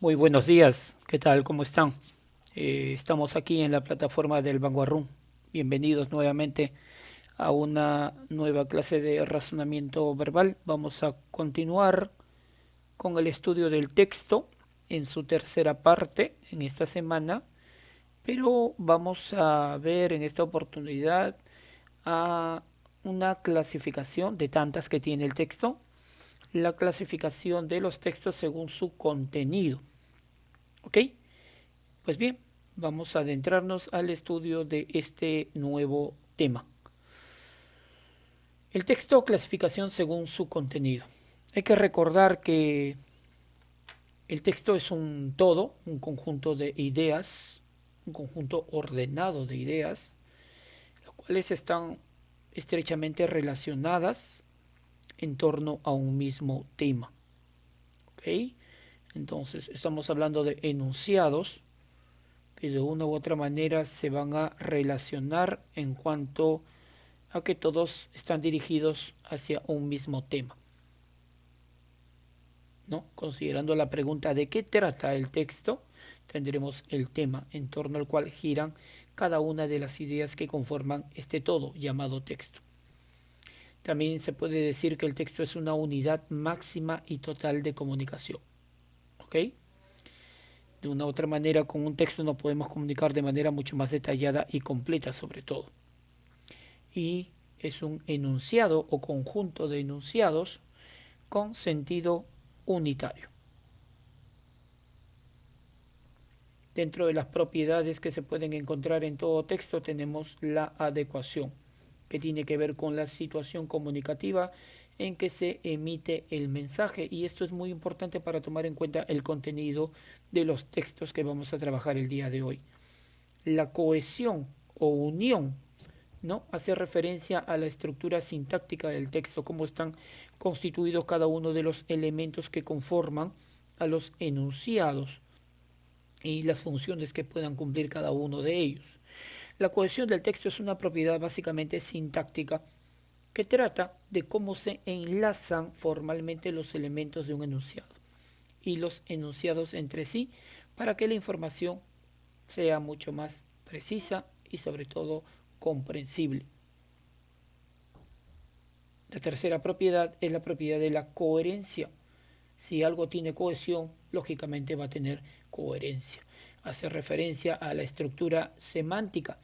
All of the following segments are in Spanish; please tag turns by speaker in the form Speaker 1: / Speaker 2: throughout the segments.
Speaker 1: Muy buenos días, ¿qué tal? ¿Cómo están? Estamos aquí en la plataforma del Vanguard Room. Bienvenidos nuevamente a una nueva clase de razonamiento verbal. Vamos a continuar con el estudio del texto en su tercera parte en esta semana, pero vamos a ver en esta oportunidad a una clasificación de tantas que tiene el texto, la clasificación de los textos según su contenido. ¿Ok? Pues bien, vamos a adentrarnos al estudio de este nuevo tema. El texto o clasificación según su contenido. Hay que recordar que el texto es un todo, un conjunto de ideas, un conjunto ordenado de ideas, las cuales están estrechamente relacionadas en torno a un mismo tema. ¿Ok? Entonces, estamos hablando de enunciados que de una u otra manera se van a relacionar en cuanto a que todos están dirigidos hacia un mismo tema, ¿no? Considerando la pregunta de qué trata el texto, tendremos el tema en torno al cual giran cada una de las ideas que conforman este todo llamado texto. También se puede decir que el texto es una unidad máxima y total de comunicación. ¿Ok? De una u otra manera, con un texto nos podemos comunicar de manera mucho más detallada y completa sobre todo. Y es un enunciado o conjunto de enunciados con sentido unitario. Dentro de las propiedades que se pueden encontrar en todo texto tenemos la adecuación, que tiene que ver con la situación comunicativa en que se emite el mensaje, y esto es muy importante para tomar en cuenta el contenido de los textos que vamos a trabajar el día de hoy. La cohesión o unión, ¿no? Hace referencia a la estructura sintáctica del texto, cómo están constituidos cada uno de los elementos que conforman a los enunciados y las funciones que puedan cumplir cada uno de ellos. La cohesión del texto es una propiedad básicamente sintáctica que trata de cómo se enlazan formalmente los elementos de un enunciado y los enunciados entre sí para que la información sea mucho más precisa y sobre todo comprensible. La tercera propiedad es la propiedad de la coherencia. Si algo tiene cohesión, lógicamente va a tener coherencia. Hace referencia a la estructura semántica,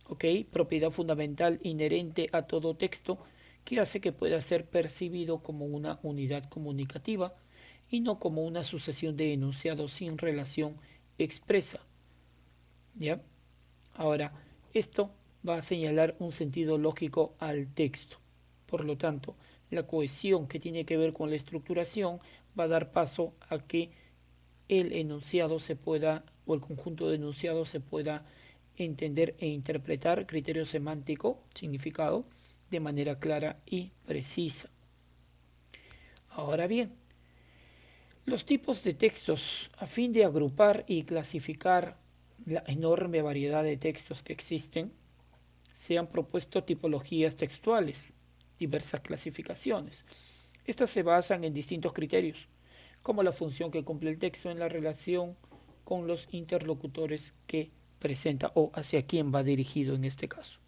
Speaker 1: ¿ok? Propiedad fundamental inherente a todo texto que hace que pueda ser percibido como una unidad comunicativa y no como una sucesión de enunciados sin relación expresa. ¿Ya? Ahora, esto va a señalar un sentido lógico al texto. Por lo tanto, la cohesión que tiene que ver con la estructuración va a dar paso a que el enunciado se pueda, o el conjunto de enunciados se pueda entender e interpretar criterio semántico, significado, de manera clara y precisa. Ahora bien, los tipos de textos, a fin de agrupar y clasificar la enorme variedad de textos que existen, se han propuesto tipologías textuales, diversas clasificaciones. Estas se basan en distintos criterios, como la función que cumple el texto en la relación con los interlocutores que presenta o hacia quién va dirigido en este caso.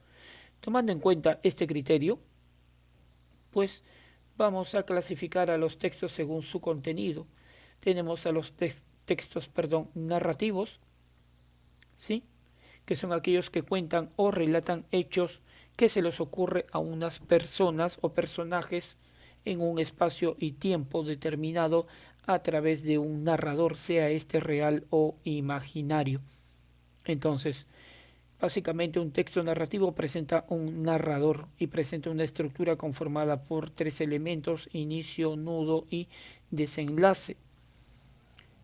Speaker 1: Tomando en cuenta este criterio, pues vamos a clasificar a los textos según su contenido. Tenemos a los textos, narrativos, ¿sí? Que son aquellos que cuentan o relatan hechos que se les ocurre a unas personas o personajes en un espacio y tiempo determinado a través de un narrador, sea este real o imaginario. Entonces, básicamente un texto narrativo presenta un narrador y presenta una estructura conformada por tres elementos: inicio, nudo y desenlace.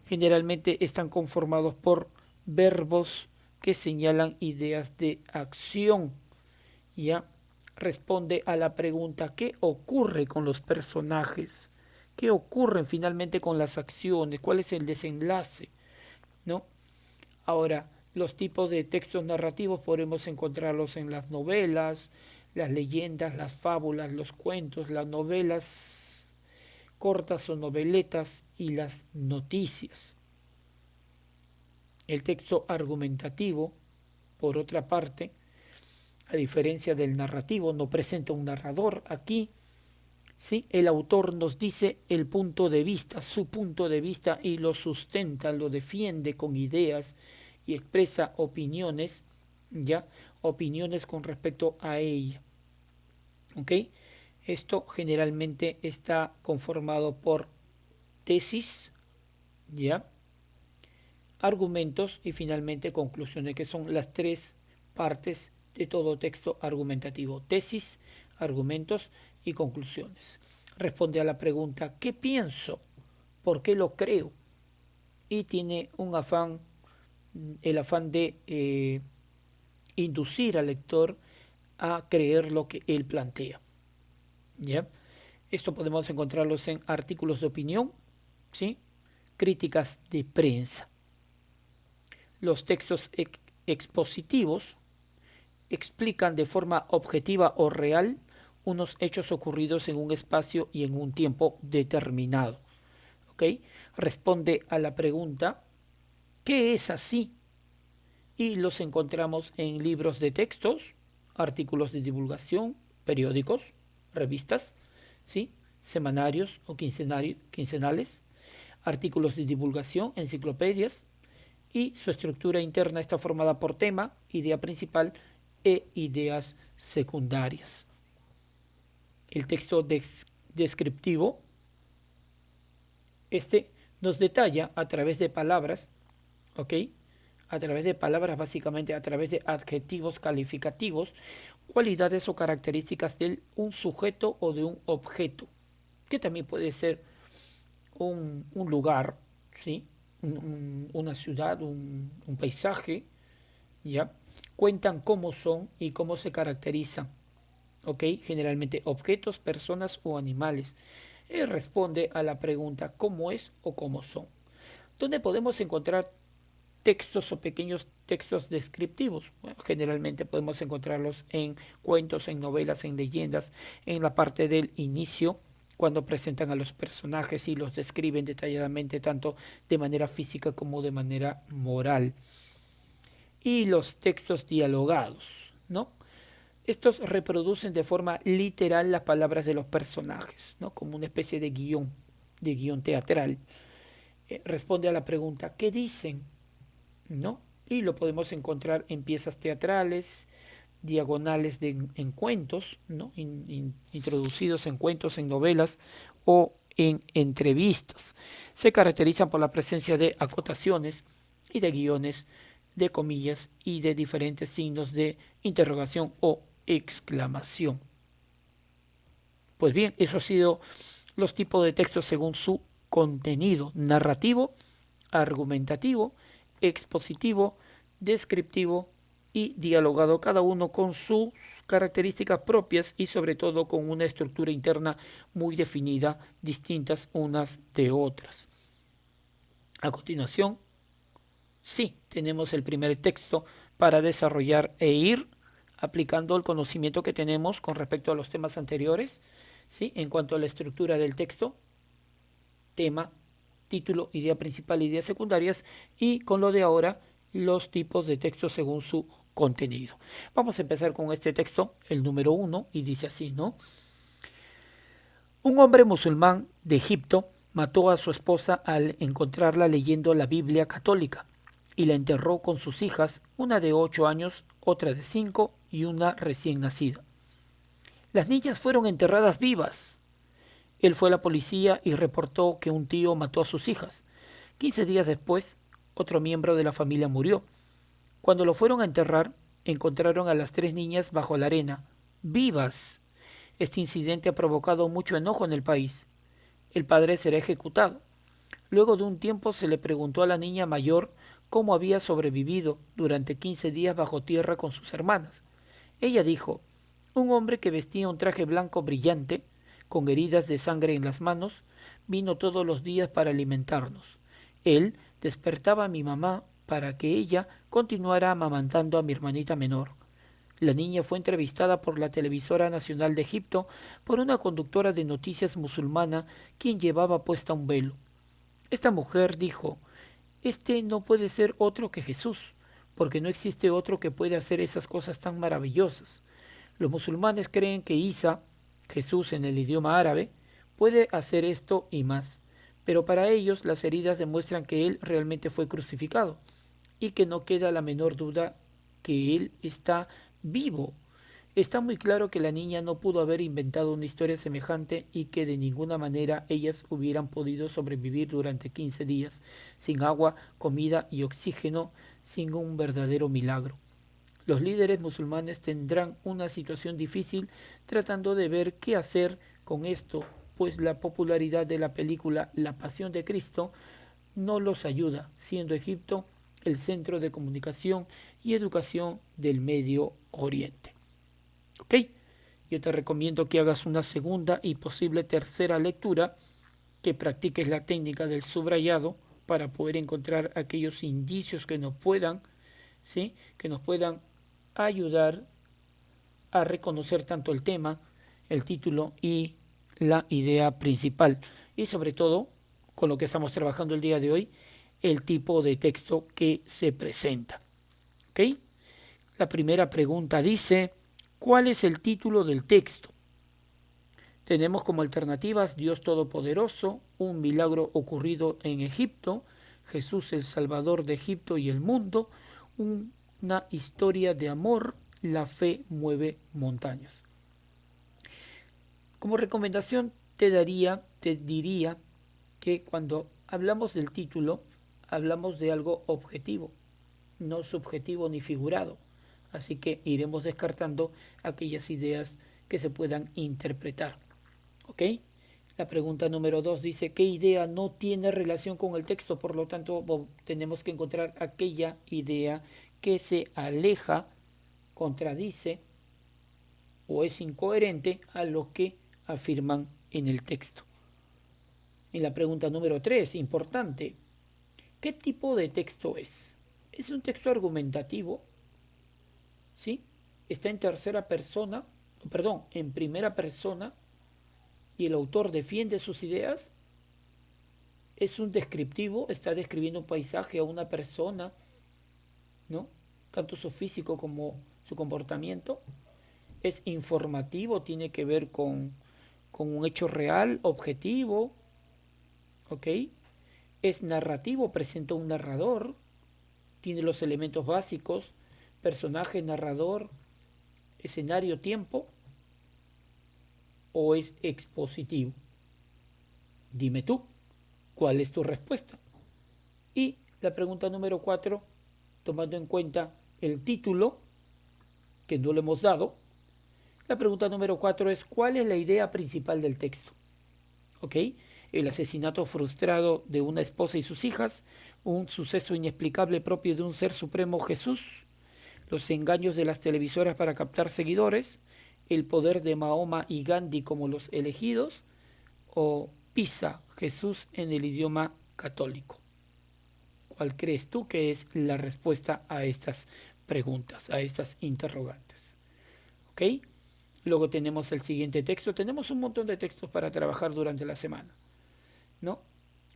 Speaker 1: Generalmente están conformados por verbos que señalan ideas de acción. Ya responde a la pregunta: ¿qué ocurre con los personajes? ¿Qué ocurre finalmente con las acciones? ¿Cuál es el desenlace? ¿No? Ahora, los tipos de textos narrativos podemos encontrarlos en las novelas, las leyendas, las fábulas, los cuentos, las novelas cortas o noveletas y las noticias. El texto argumentativo, por otra parte, a diferencia del narrativo, no presenta un narrador aquí. ¿Sí? El autor nos dice el punto de vista, su punto de vista, y lo sustenta, lo defiende con ideas y expresa opiniones, ¿ya? Opiniones con respecto a ella. ¿Ok? Esto generalmente está conformado por tesis, ¿ya? Argumentos y finalmente conclusiones, que son las tres partes de todo texto argumentativo: tesis, argumentos y conclusiones. Responde a la pregunta ¿qué pienso? ¿Por qué lo creo? Y tiene un afán, el afán de inducir al lector a creer lo que él plantea. ¿Ya? Esto podemos encontrarlos en artículos de opinión, ¿sí? Críticas de prensa. Los textos expositivos explican de forma objetiva o real unos hechos ocurridos en un espacio y en un tiempo determinado. ¿Ok? Responde a la pregunta ¿qué es así? Y los encontramos en libros de textos, artículos de divulgación, periódicos, revistas, ¿sí? Semanarios o quincenales, artículos de divulgación, enciclopedias, y su estructura interna está formada por tema, idea principal e ideas secundarias. El texto descriptivo, nos detalla a través de palabras, ¿ok? A través de palabras, básicamente a través de adjetivos calificativos, cualidades o características de un sujeto o de un objeto, que también puede ser un lugar, ¿sí? Una ciudad, un paisaje, ¿ya? Cuentan cómo son y cómo se caracterizan, ¿ok? Generalmente objetos, personas o animales. Responde a la pregunta ¿cómo es o cómo son? ¿Dónde podemos encontrar textos o pequeños textos descriptivos? Bueno, generalmente podemos encontrarlos en cuentos, en novelas, en leyendas, en la parte del inicio, cuando presentan a los personajes y los describen detalladamente tanto de manera física como de manera moral. Y los textos dialogados, ¿no? Estos reproducen de forma literal las palabras de los personajes, ¿no? Como una especie de guión teatral. Responde a la pregunta ¿qué dicen? ¿No? Y lo podemos encontrar en piezas teatrales, diagonales en cuentos, ¿no? Introducidos en cuentos, en novelas o en entrevistas. Se caracterizan por la presencia de acotaciones y de guiones, de comillas y de diferentes signos de interrogación o exclamación. Pues bien, eso ha sido los tipos de textos según su contenido: narrativo, argumentativo, expositivo, descriptivo y dialogado, cada uno con sus características propias y sobre todo con una estructura interna muy definida, distintas unas de otras. A continuación, sí, tenemos el primer texto para desarrollar e ir aplicando el conocimiento que tenemos con respecto a los temas anteriores, ¿sí? En cuanto a la estructura del texto: tema, título, idea principal, ideas secundarias, y con lo de ahora, los tipos de texto según su contenido. Vamos a empezar con este texto, el número 1, y dice así, ¿no? Un hombre musulmán de Egipto mató a su esposa al encontrarla leyendo la Biblia católica y la enterró con sus hijas, una de 8 años, otra de 5 y una recién nacida. Las niñas fueron enterradas vivas. Él fue a la policía y reportó que un tío mató a sus hijas. 15 días después, otro miembro de la familia murió. Cuando lo fueron a enterrar, encontraron a las 3 niñas bajo la arena, vivas. Este incidente ha provocado mucho enojo en el país. El padre será ejecutado. Luego de un tiempo se le preguntó a la niña mayor cómo había sobrevivido durante 15 días bajo tierra con sus hermanas. Ella dijo: un hombre que vestía un traje blanco brillante, con heridas de sangre en las manos, vino todos los días para alimentarnos. Él despertaba a mi mamá para que ella continuara amamantando a mi hermanita menor. La niña fue entrevistada por la televisora nacional de Egipto por una conductora de noticias musulmana quien llevaba puesta un velo. Esta mujer dijo: Este no puede ser otro que Jesús, porque no existe otro que pueda hacer esas cosas tan maravillosas. Los musulmanes creen que Isa, Jesús en el idioma árabe, puede hacer esto y más, pero para ellos las heridas demuestran que él realmente fue crucificado y que no queda la menor duda que él está vivo. Está muy claro que la niña no pudo haber inventado una historia semejante y que de ninguna manera ellas hubieran podido sobrevivir durante 15 días, sin agua, comida y oxígeno, sin un verdadero milagro. Los líderes musulmanes tendrán una situación difícil tratando de ver qué hacer con esto, pues la popularidad de la película La Pasión de Cristo no los ayuda, siendo Egipto el centro de comunicación y educación del Medio Oriente. ¿Ok? Yo te recomiendo que hagas una segunda y posible tercera lectura, que practiques la técnica del subrayado para poder encontrar aquellos indicios que nos puedan, ¿sí? Que nos puedan ayudar a reconocer tanto el tema, el título y la idea principal. Y sobre todo, con lo que estamos trabajando el día de hoy, el tipo de texto que se presenta. ¿Ok? La primera pregunta dice, ¿cuál es el título del texto? Tenemos como alternativas Dios Todopoderoso, un milagro ocurrido en Egipto, Jesús el Salvador de Egipto y el mundo, una historia de amor, la fe mueve montañas. Como recomendación te diría que cuando hablamos del título, hablamos de algo objetivo, no subjetivo ni figurado. Así que iremos descartando aquellas ideas que se puedan interpretar. ¿Ok? La pregunta número 2 dice, ¿qué idea no tiene relación con el texto? Por lo tanto, tenemos que encontrar aquella idea que se aleja, contradice o es incoherente a lo que afirman en el texto. En la pregunta número 3, importante, ¿qué tipo de texto es? ¿Es un texto argumentativo? ¿Sí? ¿Está en tercera persona? Perdón, en primera persona y el autor defiende sus ideas? ¿Es un descriptivo? ¿Está describiendo un paisaje o una persona? ¿No? Tanto su físico como su comportamiento. ¿Es informativo? ¿Tiene que ver con un hecho real, objetivo? ¿Ok? ¿Es narrativo? ¿Presenta un narrador? ¿Tiene los elementos básicos? ¿Personaje, narrador, escenario, tiempo? ¿O es expositivo? Dime tú, ¿cuál es tu respuesta? Y la pregunta número 4, tomando en cuenta el título, que no le hemos dado, la pregunta número 4 es, ¿cuál es la idea principal del texto? ¿Ok? El asesinato frustrado de una esposa y sus hijas, un suceso inexplicable propio de un ser supremo Jesús, los engaños de las televisoras para captar seguidores, el poder de Mahoma y Gandhi como los elegidos, o Pisa, Jesús en el idioma católico. ¿Cuál crees tú que es la respuesta a estas preguntas, a estas interrogantes? ¿Ok? Luego tenemos el siguiente texto. Tenemos un montón de textos para trabajar durante la semana, ¿no?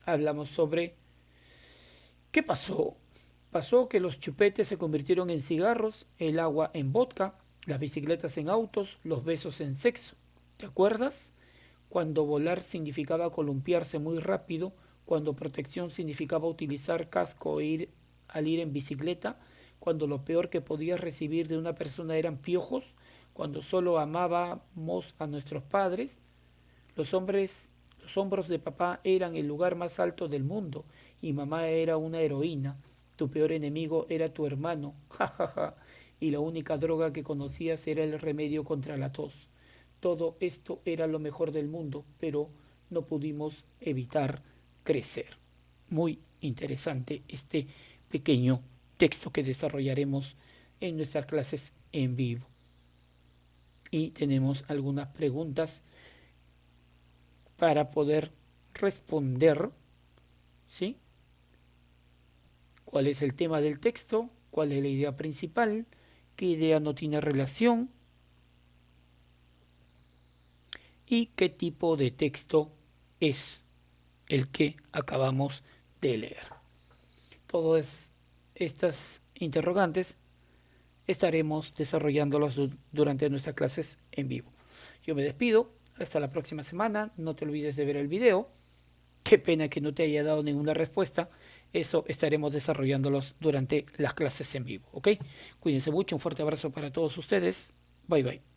Speaker 1: Hablamos sobre qué pasó. Pasó que los chupetes se convirtieron en cigarros, el agua en vodka, las bicicletas en autos, los besos en sexo. ¿Te acuerdas? Cuando volar significaba columpiarse muy rápido, cuando protección significaba utilizar casco al ir en bicicleta, cuando lo peor que podías recibir de una persona eran piojos, cuando solo amábamos a nuestros padres, los hombros de papá eran el lugar más alto del mundo y mamá era una heroína. Tu peor enemigo era tu hermano, jajaja, y la única droga que conocías era el remedio contra la tos. Todo esto era lo mejor del mundo, pero no pudimos evitar crecer. Muy interesante este pequeño texto que desarrollaremos en nuestras clases en vivo. Y tenemos algunas preguntas para poder responder, ¿sí? ¿Cuál es el tema del texto? ¿Cuál es la idea principal? ¿Qué idea no tiene relación? ¿Y qué tipo de texto es el que acabamos de leer? Todas estas interrogantes estaremos desarrollándolos durante nuestras clases en vivo. Yo me despido, hasta la próxima semana, no te olvides de ver el video. Qué pena que no te haya dado ninguna respuesta, eso estaremos desarrollándolos durante las clases en vivo, ¿ok? Cuídense mucho, un fuerte abrazo para todos ustedes, bye bye.